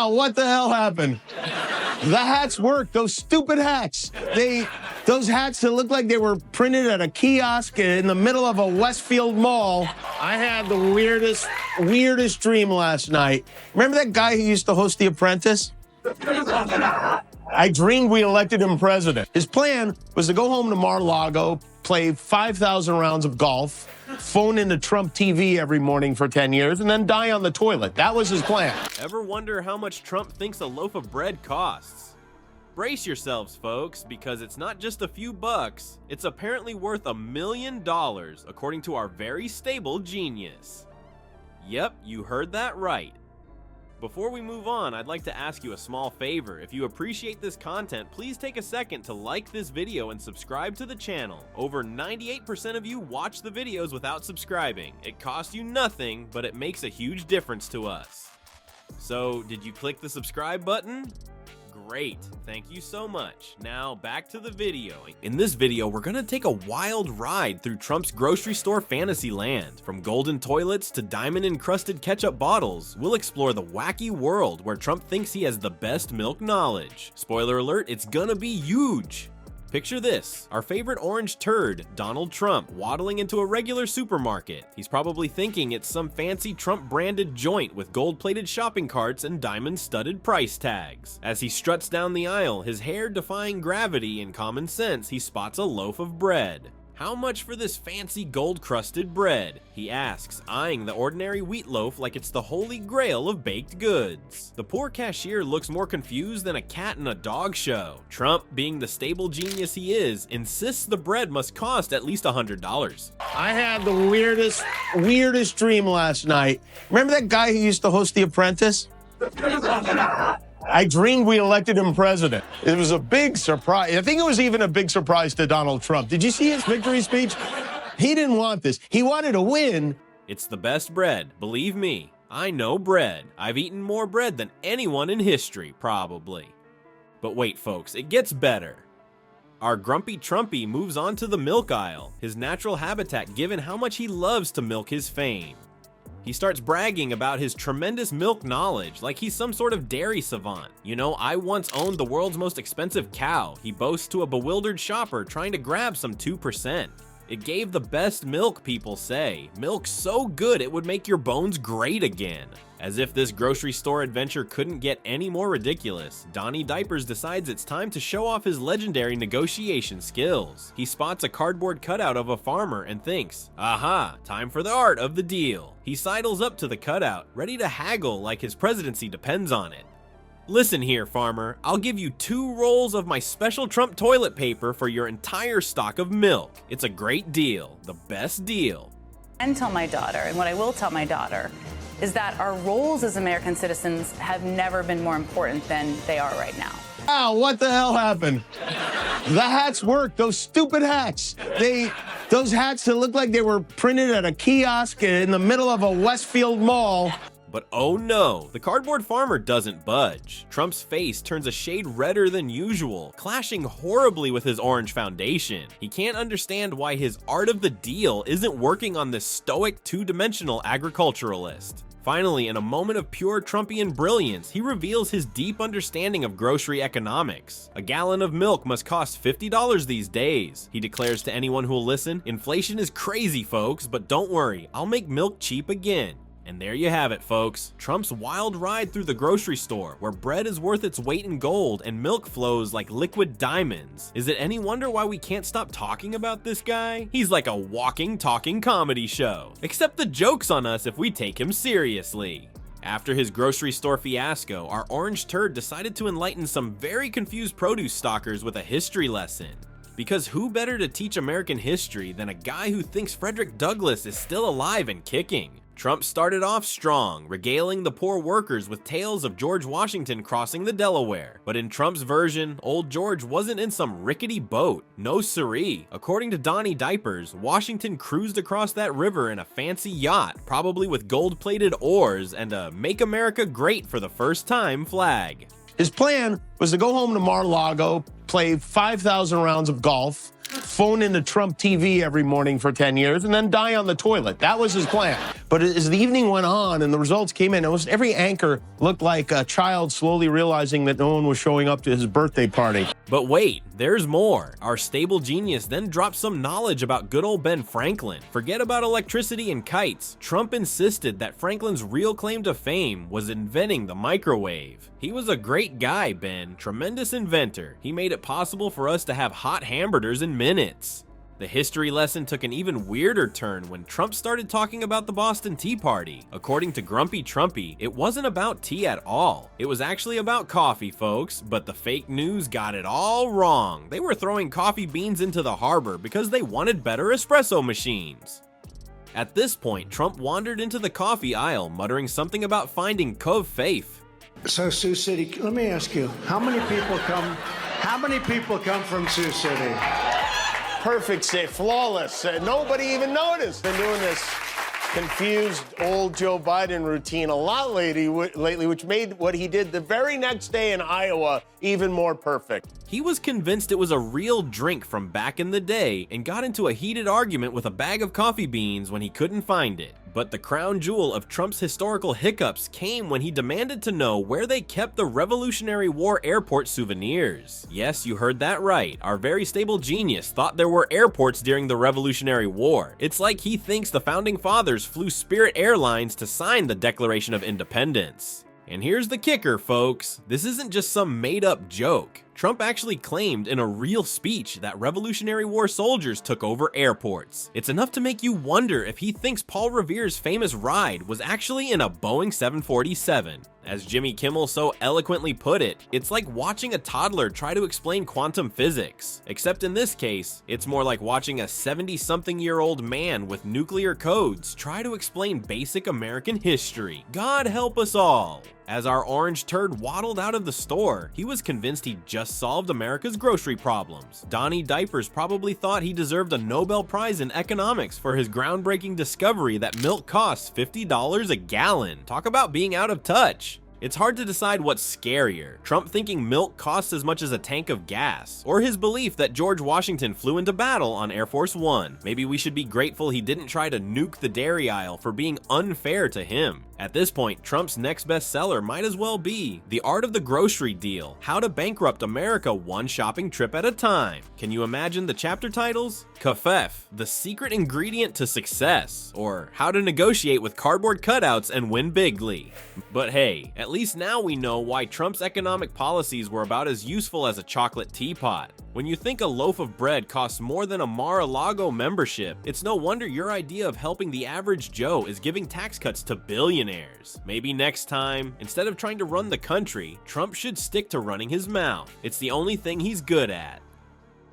Wow, what the hell happened? The hats work, those stupid hats. Those hats that look like they were printed at a kiosk in the middle of a Westfield mall. I had the weirdest dream last night. Remember that guy who used to host The Apprentice? I dreamed we elected him president. His plan was to go home to Mar-a-Lago, play 5,000 rounds of golf, phone into Trump TV every morning for 10 years, and then die on the toilet. That was his plan. Ever wonder how much Trump thinks a loaf of bread costs? Brace yourselves, folks, because it's not just a few bucks. It's apparently worth $1 million, according to our very stable genius. Yep, you heard that right. Before we move on, I'd like to ask you a small favor. If you appreciate this content, please take a second to like this video and subscribe to the channel. Over 98% of you watch the videos without subscribing. It costs you nothing, but it makes a huge difference to us. So, did you click the subscribe button? Great, thank you so much. Now back to the video. In this video, we're gonna take a wild ride through Trump's grocery store fantasy land. From golden toilets to diamond-encrusted ketchup bottles, we'll explore the wacky world where Trump thinks he has the best milk knowledge. Spoiler alert, it's gonna be huge. Picture this, our favorite orange turd, Donald Trump, waddling into a regular supermarket. He's probably thinking it's some fancy Trump-branded joint with gold-plated shopping carts and diamond-studded price tags. As he struts down the aisle, his hair defying gravity and common sense, he spots a loaf of bread. How much for this fancy gold-crusted bread? He asks, eyeing the ordinary wheat loaf like it's the holy grail of baked goods. The poor cashier looks more confused than a cat in a dog show. Trump, being the stable genius he is, insists the bread must cost at least $100. I had the weirdest dream last night. Remember that guy who used to host The Apprentice? I dreamed we elected him president. It was a big surprise. I think it was even a big surprise to Donald Trump. Did you see his victory speech? He didn't want this. He wanted to win. It's the best bread, believe me. I know bread. I've eaten more bread than anyone in history, probably. But wait, folks, it gets better. Our grumpy Trumpy moves on to the milk aisle, his natural habitat given how much he loves to milk his fame. He starts bragging about his tremendous milk knowledge like he's some sort of dairy savant. You know, I once owned the world's most expensive cow, he boasts to a bewildered shopper trying to grab some 2%. It gave the best milk, people say. Milk so good it would make your bones great again. As if this grocery store adventure couldn't get any more ridiculous, Donnie Diapers decides it's time to show off his legendary negotiation skills. He spots a cardboard cutout of a farmer and thinks, aha, time for the art of the deal. He sidles up to the cutout, ready to haggle like his presidency depends on it. Listen here, farmer, I'll give you 2 rolls of my special Trump toilet paper for your entire stock of milk. It's a great deal, the best deal. And tell my daughter, and what I will tell my daughter, is that our roles as American citizens have never been more important than they are right now. Wow, what the hell happened? The hats work, those stupid hats. Those hats that look like they were printed at a kiosk in the middle of a Westfield mall. But oh no, the cardboard farmer doesn't budge. Trump's face turns a shade redder than usual, clashing horribly with his orange foundation. He can't understand why his art of the deal isn't working on this stoic, two-dimensional agriculturalist. Finally, in a moment of pure Trumpian brilliance, he reveals his deep understanding of grocery economics. A gallon of milk must cost $50 these days. He declares to anyone who'll listen, inflation is crazy, folks, but don't worry, I'll make milk cheap again. And there you have it, folks. Trump's wild ride through the grocery store, where bread is worth its weight in gold and milk flows like liquid diamonds. Is it any wonder why we can't stop talking about this guy? He's like a walking, talking comedy show. Except the joke's on us if we take him seriously. After his grocery store fiasco, our orange turd decided to enlighten some very confused produce stalkers with a history lesson. Because who better to teach American history than a guy who thinks Frederick Douglass is still alive and kicking? Trump started off strong, regaling the poor workers with tales of George Washington crossing the Delaware. But in Trump's version, old George wasn't in some rickety boat. No siree. According to Donnie Diapers, Washington cruised across that river in a fancy yacht, probably with gold-plated oars and a "Make America Great for the First Time" flag. His plan was to go home to Mar-a-Lago, play 5,000 rounds of golf, phone into Trump TV every morning for 10 years, and then die on the toilet. That was his plan. But as the evening went on and the results came in, almost every anchor looked like a child slowly realizing that no one was showing up to his birthday party. But wait, there's more. Our stable genius then dropped some knowledge about good old Ben Franklin. Forget about electricity and kites. Trump insisted that Franklin's real claim to fame was inventing the microwave. He was a great guy, Ben. Tremendous inventor. He made it possible for us to have hot hamburgers in minutes. The history lesson took an even weirder turn when Trump started talking about the Boston Tea Party. According to Grumpy Trumpy, it wasn't about tea at all. It was actually about coffee, folks, but the fake news got it all wrong. They were throwing coffee beans into the harbor because they wanted better espresso machines. At this point, Trump wandered into the coffee aisle, muttering something about finding Cove Faith. So Sioux City, let me ask you, how many people come from Sioux City? Perfect save, flawless. Nobody even noticed. Been doing this confused old Joe Biden routine a lot lately, which made what he did the very next day in Iowa even more perfect. He was convinced it was a real drink from back in the day and got into a heated argument with a bag of coffee beans when he couldn't find it. But the crown jewel of Trump's historical hiccups came when he demanded to know where they kept the Revolutionary War airport souvenirs. Yes, you heard that right. Our very stable genius thought there were airports during the Revolutionary War. It's like he thinks the founding fathers flew Spirit Airlines to sign the Declaration of Independence. And here's the kicker, folks. This isn't just some made-up joke. Trump actually claimed in a real speech that Revolutionary War soldiers took over airports. It's enough to make you wonder if he thinks Paul Revere's famous ride was actually in a Boeing 747. As Jimmy Kimmel so eloquently put it, it's like watching a toddler try to explain quantum physics. Except in this case, it's more like watching a 70-something-year-old man with nuclear codes try to explain basic American history. God help us all. As our orange turd waddled out of the store, he was convinced he just solved America's grocery problems. Donnie Diapers probably thought he deserved a Nobel Prize in economics for his groundbreaking discovery that milk costs $50 a gallon. Talk about being out of touch. It's hard to decide what's scarier, Trump thinking milk costs as much as a tank of gas, or his belief that George Washington flew into battle on Air Force One. Maybe we should be grateful he didn't try to nuke the dairy aisle for being unfair to him. At this point, Trump's next bestseller might as well be The Art of the Grocery Deal: How to Bankrupt America One Shopping Trip at a Time. Can you imagine the chapter titles? Gaffe, the secret ingredient to success, or How to Negotiate with Cardboard Cutouts and Win Bigly. But hey, at least now we know why Trump's economic policies were about as useful as a chocolate teapot. When you think a loaf of bread costs more than a Mar-a-Lago membership, it's no wonder your idea of helping the average Joe is giving tax cuts to billionaires. Maybe next time, instead of trying to run the country, Trump should stick to running his mouth. It's the only thing he's good at.